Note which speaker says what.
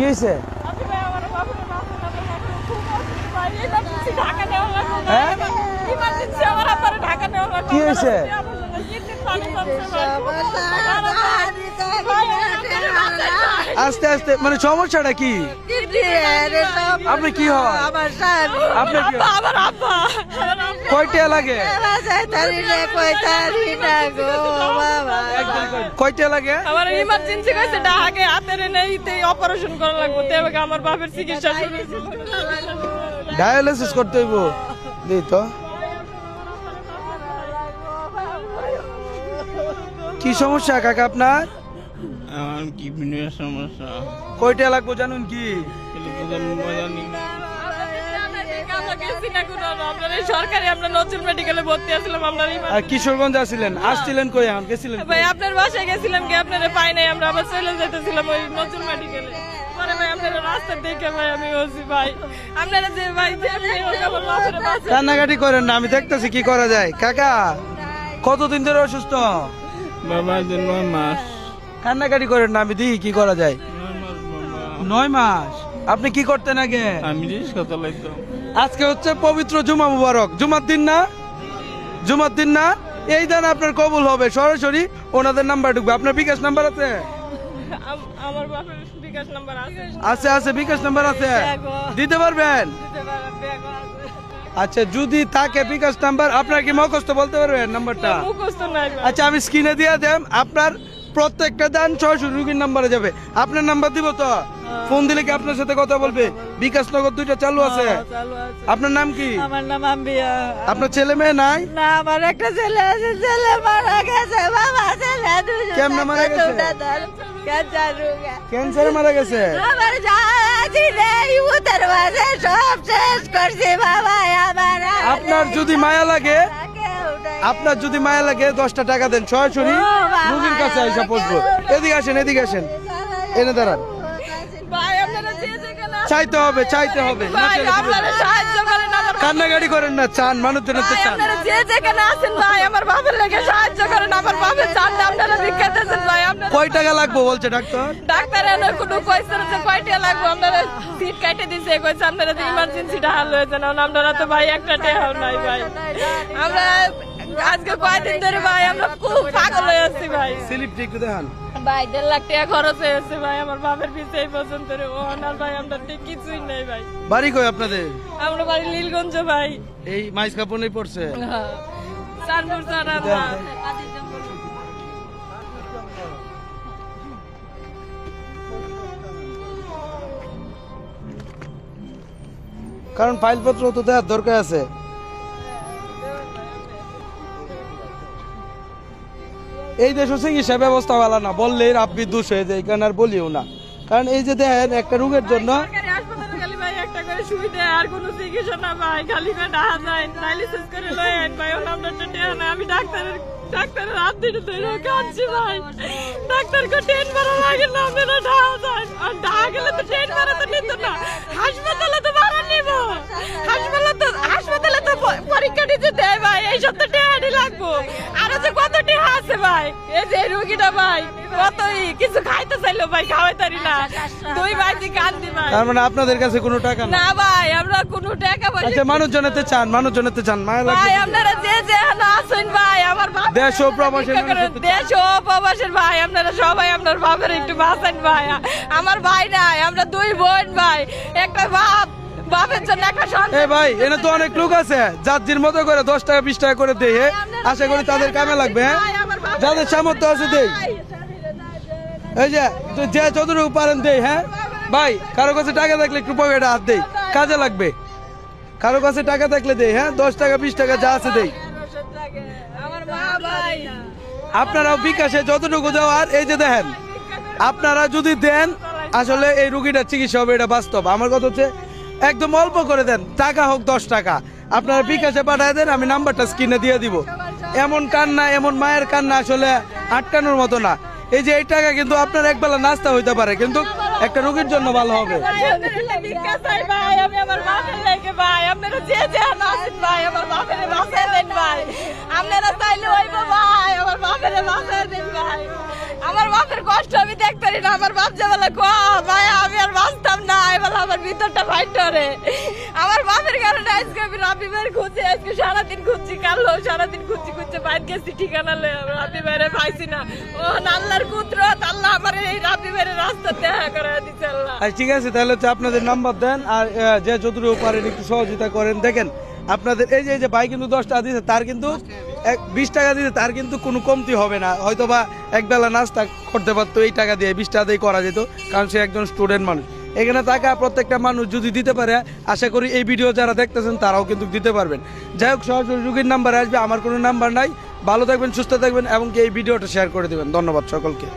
Speaker 1: কি হয়েছে? হ্যাঁ? কি হয়েছে? আস্তে আস্তে মানে সমস্যাটা কি? আপনি কি হয়? আপনি কি হয়? কয়টা লাগে? কয়টা লাগে?
Speaker 2: আমার ইমার্জেন্সি কইছে ঢাকে হাতের নেইতে অপারেশন করা লাগবে তবে আমার বাপের চিকিৎসা শুরু
Speaker 1: ডায়ালিসিস করতে হইব। দেই তো কি সমস্যা কাকা আপনার?
Speaker 3: আমার কিডনির সমস্যা।
Speaker 1: কয়টা লাগবো জানুন কি?
Speaker 2: সরকারি আমরা নজরুল মেডিকেলে ভর্তি আছিলাম আমরা
Speaker 1: আর কিশোরগঞ্জ আসছিলেন, আসছিলেন কই এখন গেছিলেন?
Speaker 2: ভাই আপনার বাসায় গেছিলাম কি আপনারা পাই নাই আমরা আবার চলে যেতেছিলাম ওই নজরুল মেডিকেলে পরে ভাই আপনারা রাস্তা দেখে ভাই আমি বলছি ভাই আপনারা যে ভাই যে আমার বাপের বাসা
Speaker 1: কান্নাকাটি করেন না, আমি দেখতেছি কি করা যায়। কাকা কতদিন ধরে অসুস্থ?
Speaker 3: বাবা 9 মাস।
Speaker 1: কান্নাকাটি করেন না, আমি দেখি কি করা যায়। 9 মাস। আপনি কি করতেন আগে?
Speaker 3: আমি রিক্সা চালাইতাম।
Speaker 1: আজকে হচ্ছে পবিত্র জুমা মুবারক, জুমার দিন না? জুমার দিন না? এই দান আপনার কবুল হবে, সরাসরি ওনাদের নাম্বার ঢুকবে। আপনার বিকাশ নাম্বার আছে?
Speaker 2: আমার বাপের বিকাশ নাম্বার আছে
Speaker 1: আছে আছে, বিকাশ নাম্বার আছে, দিতে পারবেন? আচ্ছা যদি থাকে বিকাশ নাম্বার, আপনার কি মুখস্থ বলতে পারবেন নাম্বারটা?
Speaker 2: মুখস্থ নাই ভাই।
Speaker 1: আচ্ছা আমি স্ক্রিনে দিয়ে দেন, আপনার প্রত্যেকটা দান 600 রুগীর নাম্বারে যাবে। আপনার নাম্বার দিব তো? ফোন দিলে কি আপনার সাথে কথা বলবে? বিকাশ নগর 2টা চালু আছে।
Speaker 2: চালু আছে।
Speaker 1: আপনার নাম কি?
Speaker 2: আমার নাম আম্বিয়া।
Speaker 1: আপনার ছেলে মেয়ে নাই?
Speaker 2: না আমার একটা ছেলে আছে, ছেলে মারা গেছে বাবা, ছেলে দুজন।
Speaker 1: কেমনে মারা গেছে?
Speaker 2: ক্যান্সার রোগে।
Speaker 1: ক্যান্সারে মারা গেছে।
Speaker 2: আমার জাতি নেই উত্তর মাঝে সব শেষ করছে বাবা আমার।
Speaker 1: আপনার যদি মায়া লাগে, আপনার যদি মায়া লাগে 10টা টাকা দেন, সরাসরি রুগীর কাছে আইসা পড়বো। এদিকে আসেন, এদিকে আসেন, এনে দাঁড়ান।
Speaker 2: ভাই আপনারা যে যেখানে আছেন,
Speaker 1: চাইতে হবে, চাইতে হবে, না
Speaker 2: ভাই
Speaker 1: চাইলে
Speaker 2: আপনারা সাহায্য করেন আমার
Speaker 1: কান্নাকাটি করেন না, চান মানুষজনের তো
Speaker 2: ভাই,
Speaker 1: চান।
Speaker 2: আপনারা যে যেখানে আছেন ভাই আমার বাপের লেগে সাহায্য করেন, আমার বাপের চানটা আপনারা ভিক্ষা দিয়েছেন ভাই। আপনারা
Speaker 1: কয় টাকা লাগবে বলছে ডাক্তার?
Speaker 2: ডাক্তার এনে কোনো কইছে না যে কয়টা লাগবে, আপনারা সিট কাটে দিছে কইছে আপনারা যে ইমার্জেন্সিটা হাল হয়েছে না, আপনারা তো ভাই একটা টেহাও নাই ভাই। আমরা আজকে কয়দিন ধরে ভাই আমরা খুব পাগল হয়ে আছি ভাই।
Speaker 1: স্লিপটা একটু দেখান।
Speaker 2: ভাই 1.5 লাখ টাকা খরচ হয়েছে ভাই আমার বাপের পিছে এই পর্যন্ত রে। ও না ভাই আমরা ঠিক কিছুই নেই ভাই।
Speaker 1: বাড়ি কই আপনাদের?
Speaker 2: আমরা বাড়ি লীলগঞ্জ ভাই।
Speaker 1: এই মাইজ কাপড়েই পড়ছে।
Speaker 2: চাঁদপুর ছাড়া আমরা।
Speaker 1: কারণ ফাইলপত্র তো দেওয়ার দরকার আছে। এই দেশ চিকিৎসা ব্যবস্থা ভালো না, বললে রাব্বি দোষ হয়ে যায়, এখানে আর বলিও না। কারণ এই যে দেখেন একটা রোগের জন্য
Speaker 2: সরকারি হাসপাতালে খালি ভাই একটা করে সুবিধা আর কোনো চিকিৎসা না ভাই, খালি করে ডাহা যায় ডায়ালিসিস করে লয়েন ভাই। ওর আমরা তো টেয়া না, আমি ডাক্তারের হাত দিতে ধরে কাঁদছি ভাই। ডাক্তারকে ট্রেন ভাড়া লাগে না, আপনারা ডাহা যায় আর ডাহা গেলে তো ট্রেন ভাড়া তো নিত না, হাসপাতালে তো ভাড়া নিব। হাসপাতালে তো পরীক্ষা দিতে দেয় ভাই, এই সব তো টেয়ারই লাগবো। আরো যে কত টেয়া আছে ভাই, এই যে রুগীটা ভাই কতই কিছু খাইতে চাইলো ভাই খাওয়াইতারি না, 2 ভাইজি কান্দি ভাই।
Speaker 1: তার মানে আপনাদের কাছে কোনো টাকা না?
Speaker 2: না ভাই আমরা কোনো টাকা পয়সা
Speaker 1: আচ্ছা মানুষজনেতে চান, মানুষজনেতে চান, মায়া
Speaker 2: ভাই
Speaker 1: লাগবে।
Speaker 2: আপনারা যে যে আছেন ভাই আমার বাপ
Speaker 1: দেশ ও প্রবাসের মানুষের তো চান।
Speaker 2: দেশ ও প্রবাসের ভাই আপনারা সবাই আপনার বাপের একটু বাঁচান ভাই। আমার ভাই নাই, আমরা 2 বোন ভাই, একটা বাপের জন্য একটা
Speaker 1: এ
Speaker 2: সন্তান।
Speaker 1: ভাই এনে তো অনেক লোক আছে যার মতো করে 10 টাকা 20 টাকা করে দেয়, আশা করি তাদের কামে লাগবে। হ্যাঁ? যাদের সামর্থ্য আছে দেই, এই যে তো যে যতটুকু পারেন দেই। হ্যাঁ ভাই কারো কাছে টাকা থাকলে একটু পকেটে হাত দেই, কাজে লাগবে। কারো কাছে টাকা থাকলে দেই, হ্যাঁ 10 টাকা 20 টাকা যা আছে দেই।
Speaker 2: আমার মা ভাই
Speaker 1: আপনারাও বিকাশে যতটুকু দেওয়ার, এই যে দেখেন আপনারা যদি দেন আসলে এই রুগীটার চিকিৎসা হবে, এটা বাস্তব। আমার কথা হচ্ছে একদম অল্প করে দেন, টাকা হোক 10 টাকা আপনারা বিকাশে পাঠিয়ে দেন, আমি নাম্বারটা স্ক্রিনে দিয়ে দিব। এমন কান্না, এমন মায়ের কান্না আসলে আটকানোর মতো না। এই যে এই টাকা কিন্তু আপনার একবেলা নাস্তা হইতে পারে, কিন্তু একটা রোগীর জন্য ভালো হবে।
Speaker 2: ভাই আমি আমার বাপের লেগে ভাই, আপনারা যে যে আছেন ভাই আমার বাপের বাঁচাই দেন ভাই। আপনারা চাইলে হইব ভাই, আমার বাপের বাঁচাই দেন ভাই। আমার বাপের কষ্ট আমি দেখতে পারি না, আমার বাপ যে বলে ভাই আমি আর বাঁচতে ভিতরটা ফাইটরে আমার বাপের কারণে আজকে আমি রাব্বি ভাইয়ের খুঁজছি, আজকে সারাদিন খুঁজছি, কালো সারাদিন খুঁজছি বাইর গেছি ঠিকানা লয়ে রাব্বি ভাইরে পাইছি না। ও আল্লাহর কুদরত, আল্লাহ আমার এই রাব্বি ভাইয়ের রাস্তা দেখা করে দিচ্ছে আল্লাহ।
Speaker 1: আচ্ছা, ঠিক আছে, তাহলে হচ্ছে আপনাদের নাম্বার দেন আর যে যতটুকু পারেন একটু সহযোগিতা করেন। দেখেন আপনাদের এই যে ভাই কিন্তু 10 টাকা দিয়েছে, তার কিন্তু 20 টাকা দিয়েছে, তার কিন্তু কোনো কমতি হবে না। হয়তো বা একবেলা নাস্তা করতে পারতো এই টাকা দিয়ে, 20 টাকা দিয়ে করা যেত, কারণ সে একজন স্টুডেন্ট মানুষ। এখানে টাকা প্রত্যেকটা মানুষ যদি দিতে পারে, আশা করি এই ভিডিও যারা দেখতেছেন তারাও কিন্তু দিতে পারবেন। যাই হোক, সরাসরি রুগীর নাম্বার আসবে, আমার কোনো নাম্বার নাই। ভালো থাকবেন, সুস্থ থাকবেন এবং এই ভিডিওটা শেয়ার করে দেবেন। ধন্যবাদ সকলকে।